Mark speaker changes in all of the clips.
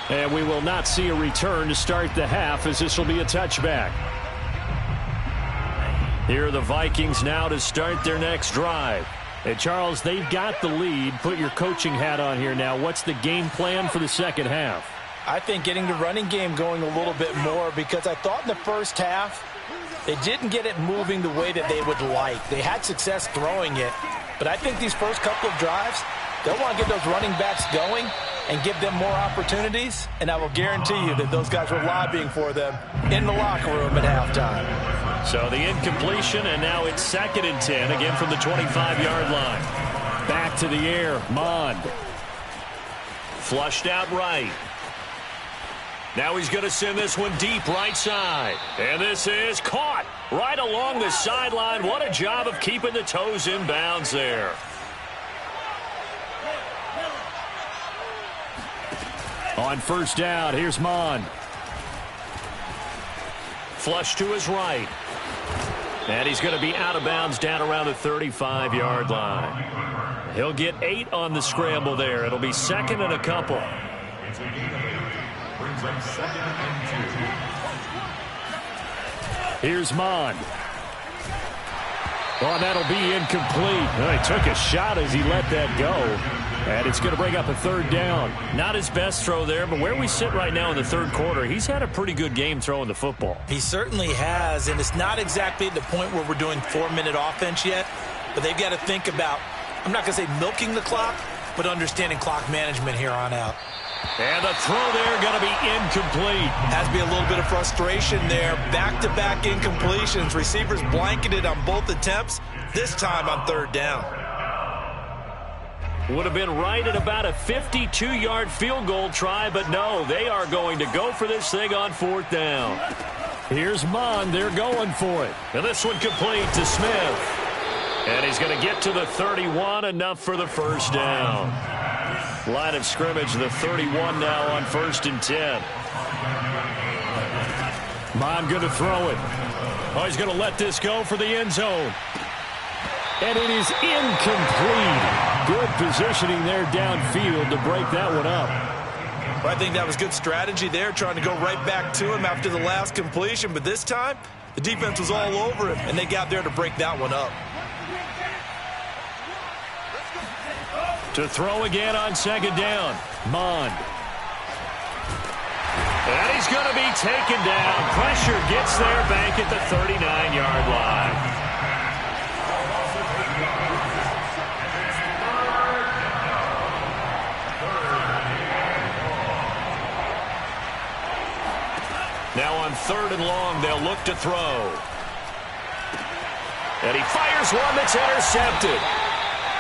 Speaker 1: And we will not see a return to start the half, as this will be a touchback. Here are the Vikings now to start their next drive. And Charles, they've got the lead. Put your coaching hat on here now. What's the game plan for the second half?
Speaker 2: I think getting the running game going a little bit more, because I thought in the first half they didn't get it moving the way that they would like. They had success throwing it, but I think these first couple of drives, they'll want to get those running backs going and give them more opportunities, and I will guarantee you that those guys were lobbying for them in the locker room at halftime.
Speaker 1: So the incompletion, and now it's 2nd and 10, again from the 25-yard line. Back to the air, Mond. Flushed out right. Now he's going to send this one deep right side. And this is caught right along the sideline. What a job of keeping the toes in bounds there. On first down, here's Mond. Flush to his right. And he's going to be out of bounds down around the 35-yard line. He'll get 8 on the scramble there. It'll be 2nd and a couple. Here's Mond. Oh, that'll be incomplete. Well, he took a shot as he let that go. And it's going to bring up a 3rd down. Not his best throw there, but where we sit right now in the 3rd quarter, he's had a pretty good game throwing the football.
Speaker 2: He certainly has, and it's not exactly at the point where we're doing 4-minute offense yet, but they've got to think about, I'm not going to say milking the clock, but understanding clock management here on out.
Speaker 1: And the throw there going to be incomplete.
Speaker 2: Has to be a little bit of frustration there. Back-to-back incompletions. Receivers blanketed on both attempts, this time on 3rd down.
Speaker 1: Would have been right at about a 52-yard field goal try, but no, they are going to go for this thing on 4th down. Here's Mond. They're going for it. And this one complete to Smith. And he's going to get to the 31, enough for the 1st down. Line of scrimmage, the 31 now on 1st and 10. Mond going to throw it. Oh, he's going to let this go for the end zone. And it is incomplete. Good positioning there downfield to break that one up.
Speaker 2: Well, I think that was good strategy there, trying to go right back to him after the last completion. But this time, the defense was all over him, and they got there to break that one up.
Speaker 1: To throw again on 2nd down, Mond. And he's going to be taken down. Pressure gets there back at the 39-yard line. Now on 3rd and long, they'll look to throw. And he fires one that's intercepted.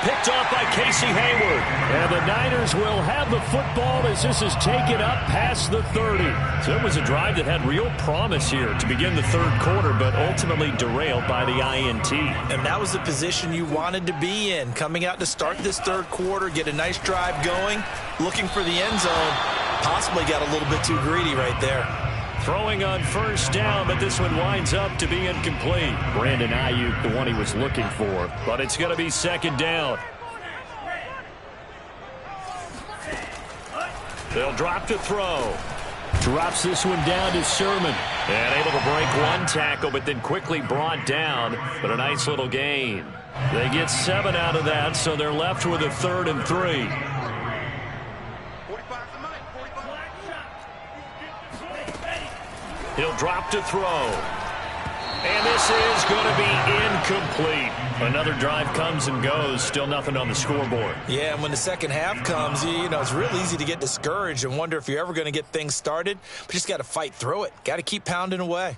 Speaker 1: Picked off by Casey Hayward. And the Niners will have the football as this is taken up past the 30. So it was a drive that had real promise here to begin the 3rd quarter, but ultimately derailed by the INT.
Speaker 2: And that was the position you wanted to be in. Coming out to start this 3rd quarter, get a nice drive going, looking for the end zone. Possibly got a little bit too greedy right there.
Speaker 1: Throwing on 1st down, but this one winds up to be incomplete. Brandon Ayuk, the one he was looking for, but it's going to be 2nd down. They'll drop to throw. Drops this one down to Sermon. And able to break one tackle, but then quickly brought down. But a nice little gain. They get 7 out of that, so they're left with a 3rd and 3. He'll drop to throw. And this is going to be incomplete. Another drive comes and goes. Still nothing on the scoreboard.
Speaker 2: Yeah, and when the second half comes, you know, it's real easy to get discouraged and wonder if you're ever going to get things started. But you just got to fight through it. Got to keep pounding away.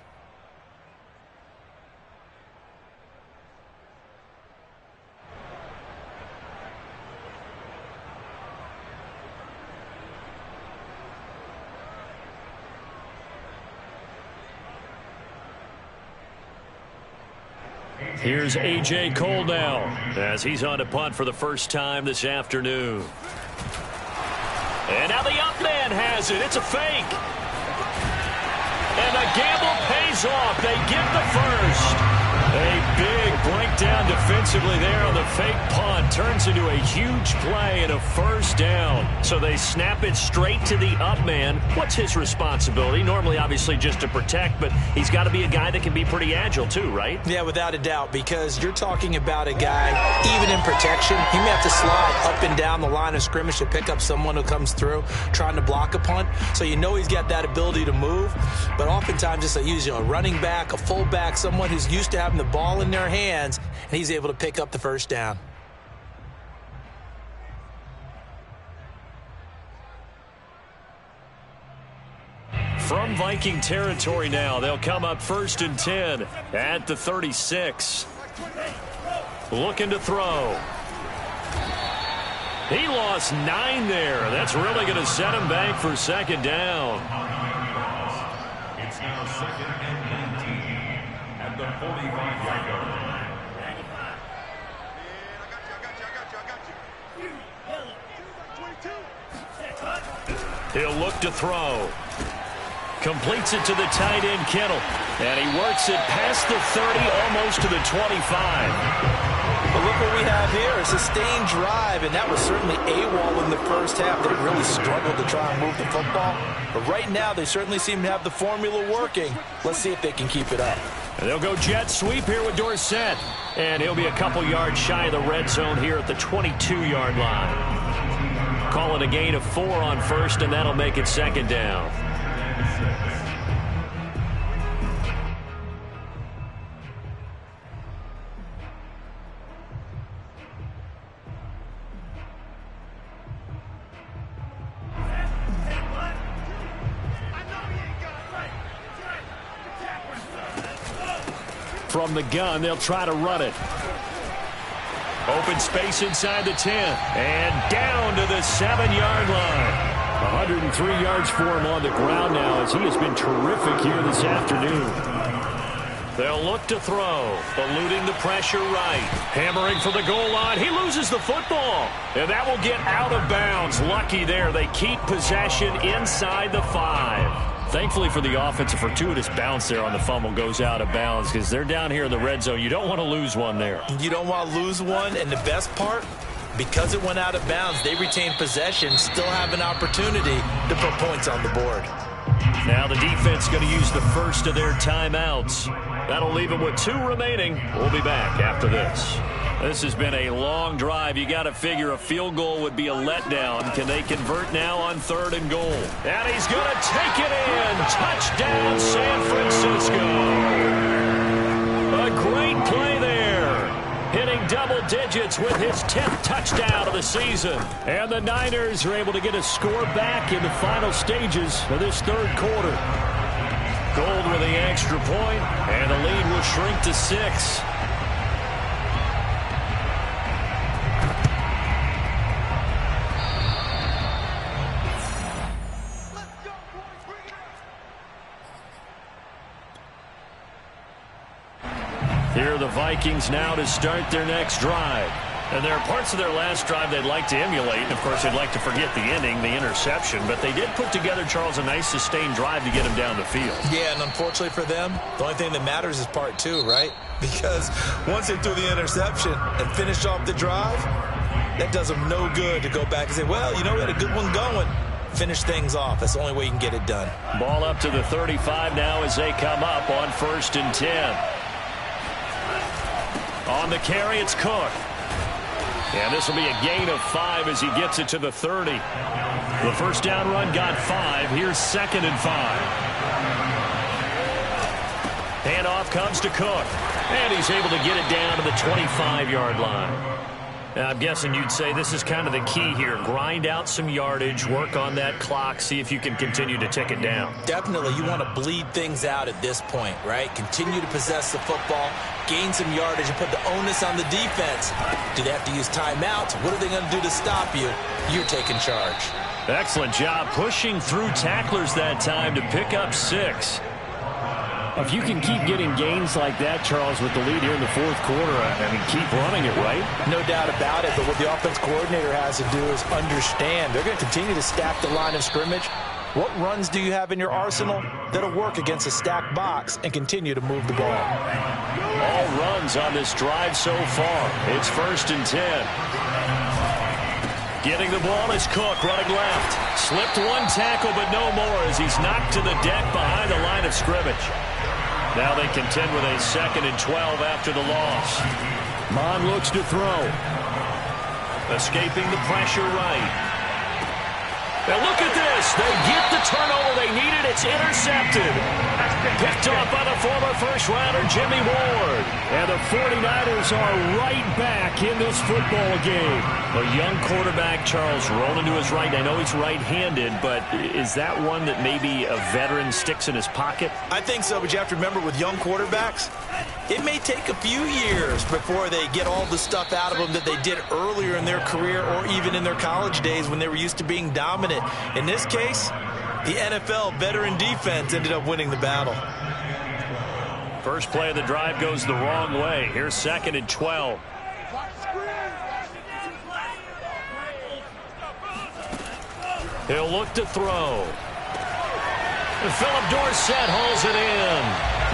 Speaker 1: Here's A.J. Cole now as he's on to punt for the first time this afternoon. And now the up man has it. It's a fake. And the gamble pays off. They get the first. A big blink down defensively there on the fake punt. Turns into a huge play and a first down. So they snap it straight to the up man. What's his responsibility? Normally, obviously, just to protect, but he's got to be a guy that can be pretty agile too, right?
Speaker 2: Yeah, without a doubt, because you're talking about a guy, even in protection, he may have to slide up and down the line of scrimmage to pick up someone who comes through trying to block a punt. So you know he's got that ability to move, but oftentimes just usually a running back, a fullback, someone who's used to having the ball in their hands, and he's able to pick up the first down.
Speaker 1: From Viking territory now, they'll come up 1st and 10 at the 36. Looking to throw. He lost 9 there. That's really going to set him back for second down.
Speaker 3: It's now 2nd and 19 at the 45-yard line.
Speaker 1: He'll look to throw. Completes it to the tight end, Kittle. And he works it past the 30, almost to the 25.
Speaker 2: But look what we have here, a sustained drive, and that was certainly AWOL in the first half. They really struggled to try and move the football. But right now, they certainly seem to have the formula working. Let's see if they can keep it up.
Speaker 1: And they'll go jet sweep here with Dorsett. And he'll be a couple yards shy of the red zone here at the 22-yard line. Call it a gain of 4 on first, and that'll make it second down. From the gun, they'll try to run it. Open space inside the 10. And down to the 7-yard line. 103 yards for him on the ground now as he has been terrific here this afternoon. They'll look to throw. Eluding the pressure right. Hammering for the goal line. He loses the football. And that will get out of bounds. Lucky there. They keep possession inside the 5. Thankfully for the offense, a fortuitous bounce there on the fumble goes out of bounds because they're down here in the red zone. You don't want to lose one there.
Speaker 2: You don't want to lose one, and the best part, because it went out of bounds, they retain possession, still have an opportunity to put points on the board.
Speaker 1: Now the defense going to use the first of their timeouts. That'll leave them with 2 remaining. We'll be back after this. This has been a long drive. You got to figure a field goal would be a letdown. Can they convert now on 3rd and goal? And he's going to take it in. Touchdown, San Francisco. A great play there. Hitting double digits with his 10th touchdown of the season. And the Niners are able to get a score back in the final stages of this 3rd quarter. Gold with the extra point, and the lead will shrink to 6. Here are the Vikings now to start their next drive. And there are parts of their last drive they'd like to emulate. And, of course, they'd like to forget the ending, the interception. But they did put together, Charles, a nice sustained drive to get him down the field.
Speaker 2: Yeah, and unfortunately for them, the only thing that matters is part 2, right? Because once they threw the interception and finished off the drive, that does them no good to go back and say, well, you know, we had a good one going. Finish things off. That's the only way you can get it done.
Speaker 1: Ball up to the 35 now as they come up on 1st and 10. On the carry, it's Cook. And this will be a gain of 5 as he gets it to the 30. The first down run got 5. Here's 2nd and 5. Handoff comes to Cook. And he's able to get it down to the 25-yard line. Now, I'm guessing you'd say this is kind of the key here. Grind out some yardage, work on that clock, see if you can continue to tick it down.
Speaker 2: Definitely. You want to bleed things out at this point, right? Continue to possess the football, gain some yardage, and put the onus on the defense. Do they have to use timeouts? What are they going to do to stop you? You're taking charge.
Speaker 1: Excellent job pushing through tacklers that time to pick up 6. If you can keep getting gains like that, Charles, with the lead here in the 4th quarter, I mean, keep running it, right?
Speaker 2: No doubt about it, but what the offense coordinator has to do is understand they're going to continue to stack the line of scrimmage, What runs do you have in your arsenal that'll work against a stacked box and continue to move the ball?
Speaker 1: All runs on this drive so far. It's 1st and 10. Getting the ball is Cook running left. Slipped one tackle, but no more as he's knocked to the deck behind the line of scrimmage. Now they contend with a 2nd and 12 after the loss. Mon looks to throw. Escaping the pressure right. Now look at this. They get the turnover they needed. It's intercepted. Picked off by the former first-rounder Jimmy Ward. And the 49ers are right back in this football game. A young quarterback, Charles, rolling to his right. I know he's right-handed, but is that one that maybe a veteran sticks in his pocket?
Speaker 2: I think so, but you have to remember with young quarterbacks, it may take a few years before they get all the stuff out of them that they did earlier in their career or even in their college days when they were used to being dominant. In this case, the NFL veteran defense ended up winning the battle.
Speaker 1: First play of the drive goes the wrong way. Here's 2nd and 12. He'll look to throw. And Philip Dorsett hauls it in.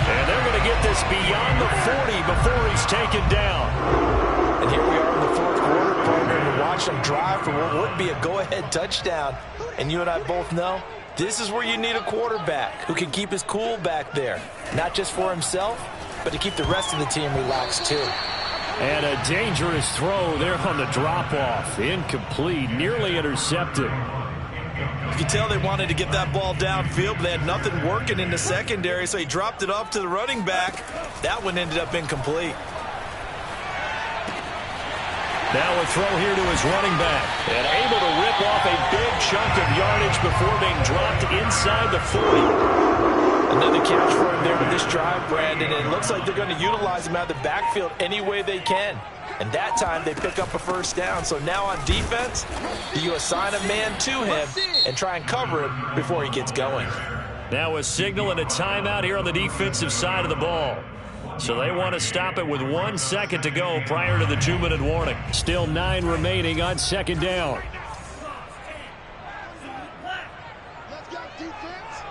Speaker 1: And they're going to get this beyond the 40 before he's taken down.
Speaker 2: And here we are in the 4th quarter, partner, and watch them drive for what would be a go-ahead touchdown. And you and I both know this is where you need a quarterback who can keep his cool back there. Not just for himself, but to keep the rest of the team relaxed too.
Speaker 1: And a dangerous throw there on the drop-off. Incomplete, nearly intercepted.
Speaker 2: You can tell they wanted to get that ball downfield, but they had nothing working in the secondary, so he dropped it off to the running back. That one ended up incomplete.
Speaker 1: Now a throw here to his running back. And able to rip off a big chunk of yardage before being dropped inside the 40.
Speaker 2: Another catch for him there with this drive, Brandon, and it looks like they're going to utilize him out of the backfield any way they can. And that time they pick up a first down. So now on defense, you assign a man to him and try and cover him before he gets going.
Speaker 1: Now a signal and a timeout here on the defensive side of the ball. So they want to stop it with 1 second to go prior to the 2-minute warning. Still 9 remaining on 2nd down.
Speaker 4: Let's go defense.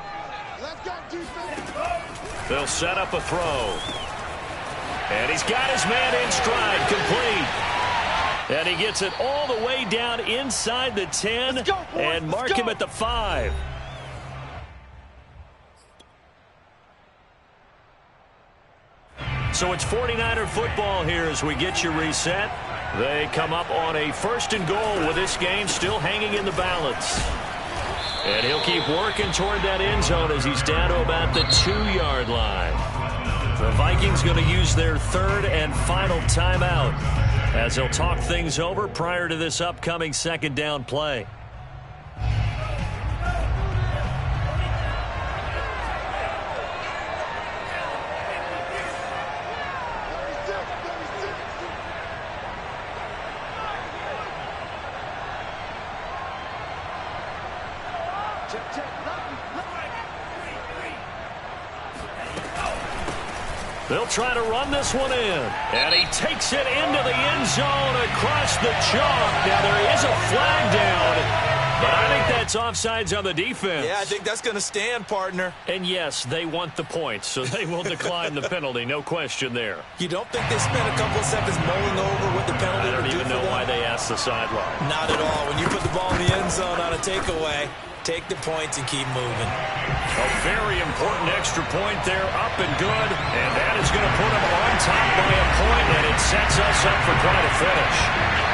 Speaker 4: Let's go defense.
Speaker 1: They'll set up a throw. And he's got his man in stride, complete. And he gets it all the way down inside the 10 and mark him at the 5. So it's 49er football here as we get you reset. They come up on a 1st and goal with this game still hanging in the balance. And he'll keep working toward that end zone as he's down to about the 2-yard line. The Vikings going to use their 3rd and final timeout as they'll talk things over prior to this upcoming 2nd down play. They'll try to run this one in. And he takes it into the end zone across the chalk. Now there is a flag down. But I think that's offsides on the defense.
Speaker 2: Yeah, I think that's going to stand, partner.
Speaker 1: And yes, they want the points, so they will decline the penalty. No question there.
Speaker 2: You don't think they spent a couple of seconds mulling over what the penalty would do for them?
Speaker 1: I don't even know why they asked the sideline.
Speaker 2: Not at all. When you put the ball in the end zone on a takeaway, take the points and keep moving.
Speaker 1: A very important extra point there, up and good. And that is going to put them on top by a point, and it sets us up for quite a finish.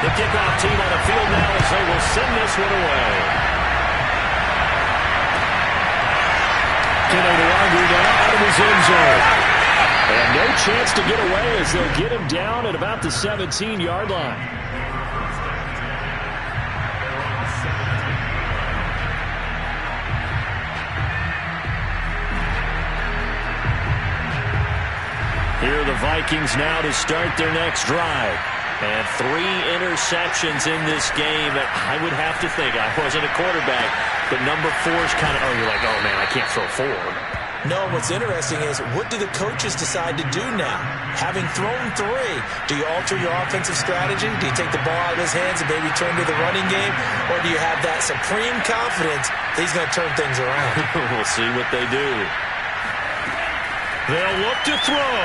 Speaker 1: The kickoff team on the field now as they will send this one away. Tornado Andrew now out of his end zone. And no chance to get away as they'll get him down at about the 17-yard line. Here are the Vikings now to start their next drive. And 3 interceptions in this game. I would have to think, I wasn't a quarterback, but number 4 is kind of, oh, you're like, oh, man, I can't throw 4.
Speaker 2: No, what's interesting is, what do the coaches decide to do now? Having thrown 3, do you alter your offensive strategy? Do you take the ball out of his hands and maybe turn to the running game? Or do you have that supreme confidence that he's going to turn things around?
Speaker 1: We'll see what they do. They'll look to throw.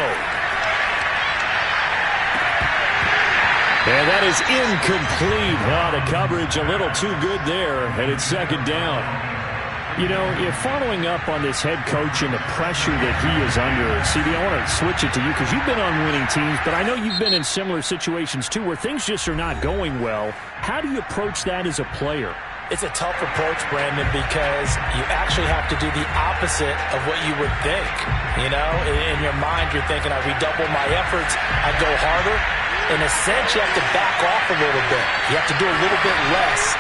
Speaker 1: And that is incomplete. The coverage a little too good there, and it's second down. You know, if following up on this head coach and the pressure that he is under, CD, I want to switch it to you because you've been on winning teams, but I know you've been in similar situations too where things just are not going well. How do you approach that as a player?
Speaker 2: It's a tough approach, Brandon, because you actually have to do the opposite of what you would think. You know, in your mind, you're thinking, I redouble my efforts, I go harder. In a sense, you have to back off a little bit. You have to do a little bit less.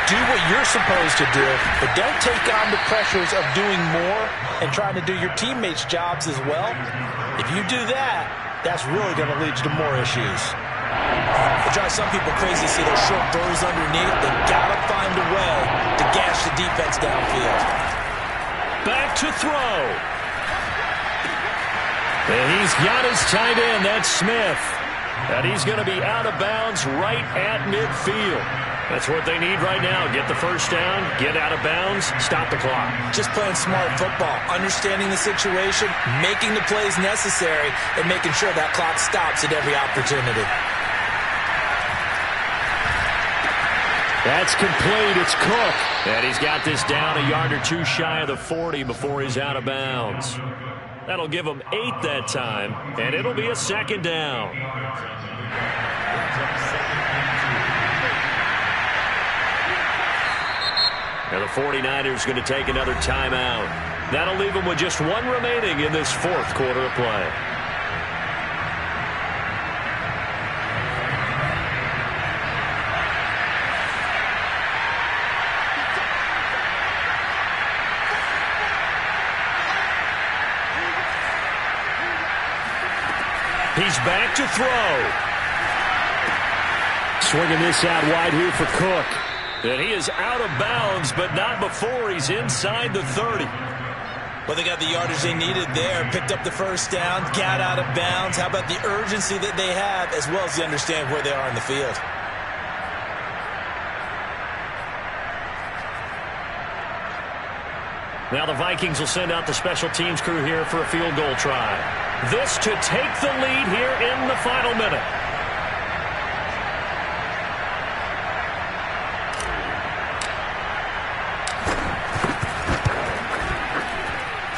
Speaker 2: Do what you're supposed to do, but don't take on the pressures of doing more and trying to do your teammates' jobs as well. If you do that, that's really going to lead you to more issues. It drives some people crazy to see those short throws underneath. They've got to find a way to gash the defense downfield.
Speaker 1: Back to throw. And he's got his tight end, that's Smith. And he's going to be out of bounds right at midfield. That's what they need right now. Get the first down, get out of bounds, stop the clock.
Speaker 2: Just playing smart football, understanding the situation, making the plays necessary, and making sure that clock stops at every opportunity.
Speaker 1: That's complete. It's Cook. And he's got this down a yard or 2 shy of the 40 before he's out of bounds. That'll give him 8 that time, and it'll be a second down. And the 49ers going to take another timeout. That'll leave them with just 1 remaining in this 4th quarter of play. He's back to throw. Swinging this out wide here for Cook. And he is out of bounds, but not before he's inside the 30.
Speaker 2: Well, they got the yardage they needed there, picked up the first down, got out of bounds. How about the urgency that they have, as well as they understand where they are in the field?
Speaker 1: Now the Vikings will send out the special teams crew here for a field goal try. This to take the lead here in the final minute.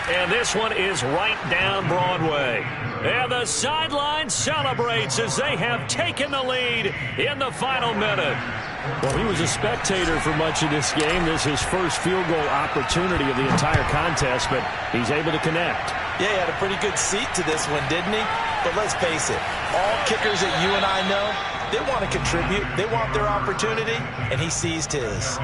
Speaker 1: And this one is right down Broadway. And the sideline celebrates as they have taken the lead in the final minute. Well, he was a spectator for much of this game. This is his first field goal opportunity of the entire contest, but he's able to connect.
Speaker 2: Yeah, he had a pretty good seat to this one, didn't he? But let's face it, all kickers that you and I know, they want to contribute. They want their opportunity, and he seized his.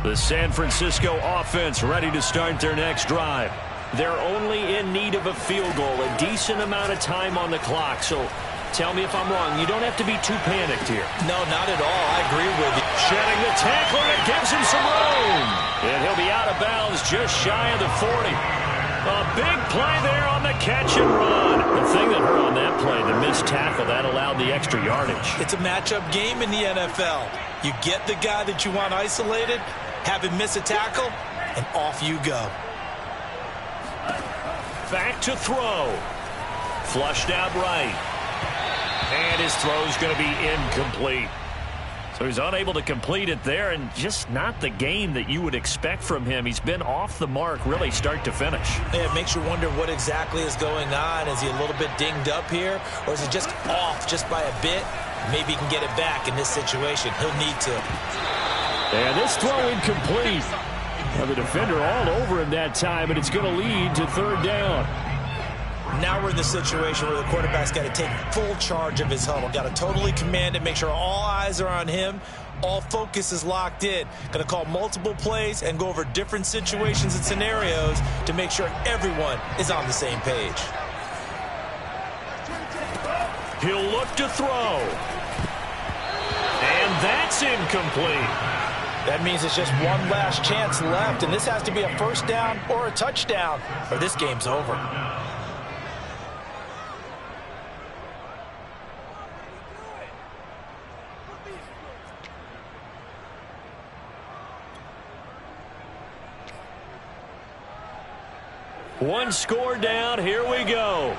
Speaker 1: The San Francisco offense ready to start their next drive. They're only in need of a field goal, a decent amount of time on the clock. So tell me if I'm wrong. You don't have to be too panicked here.
Speaker 2: No, not at all. I agree with you.
Speaker 1: Shedding the tackler, it gives him some room. And he'll be out of bounds just shy of the 40. A big play there on the catch and run. The thing that hurt on that play, the missed tackle, that allowed the extra yardage.
Speaker 2: It's a matchup game in the NFL. You get the guy that you want isolated, have him miss a tackle, and off you go.
Speaker 1: Back to throw. Flushed out right. And his throw's going to be incomplete. So he's unable to complete it there, and just not the game that you would expect from him. He's been off the mark really start to finish.
Speaker 2: Yeah, it makes you wonder what exactly is going on. Is he a little bit dinged up here, or is he just off just by a bit? Maybe he can get it back in this situation. He'll need to.
Speaker 1: And this throw incomplete. Now the defender all over him that time, and it's going to lead to third down.
Speaker 2: Now we're in the situation where the quarterback's got to take full charge of his huddle. Got to totally command it, make sure all eyes are on him. all focus is locked in. Going to call multiple plays and go over different situations and scenarios to make sure everyone is on the same page.
Speaker 1: He'll look to throw. And that's incomplete.
Speaker 2: That means it's just one last chance left, and this has to be a first down or a touchdown, or this game's over.
Speaker 1: One score down. Here we go.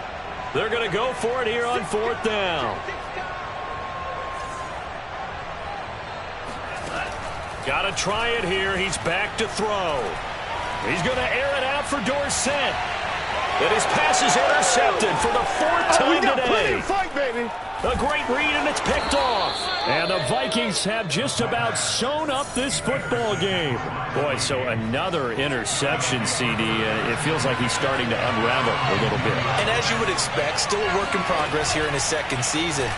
Speaker 1: They're going to go for it here on 4th down. Got to try it here. He's back to throw. He's going to air it out for Dorsett. And his pass is intercepted for the 4th time today.
Speaker 4: Fight, baby.
Speaker 1: A great read, and it's picked off. And the Vikings have just about sewn up this football game. Boy, so another interception, CD. It feels like he's starting to unravel a little bit.
Speaker 2: And as you would expect, still a work in progress here in his second season.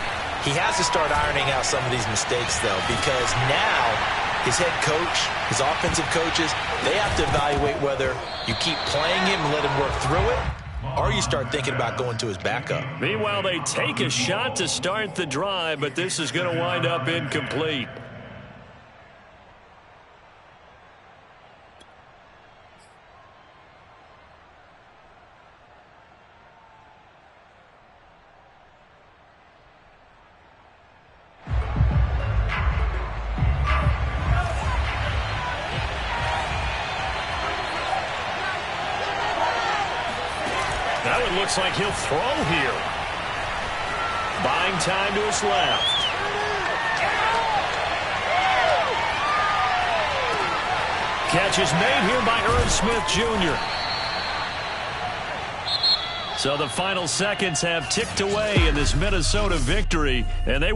Speaker 2: He has to start ironing out some of these mistakes, though, because now his head coach, his offensive coaches, they have to evaluate whether you keep playing him and let him work through it, or you start thinking about going to his backup.
Speaker 1: Meanwhile, they take a shot to start the drive, but this is going to wind up incomplete. Now it looks like he'll throw here. Buying time to his left. Catch is made here by Irv Smith Jr. So the final seconds have ticked away in this Minnesota victory, and they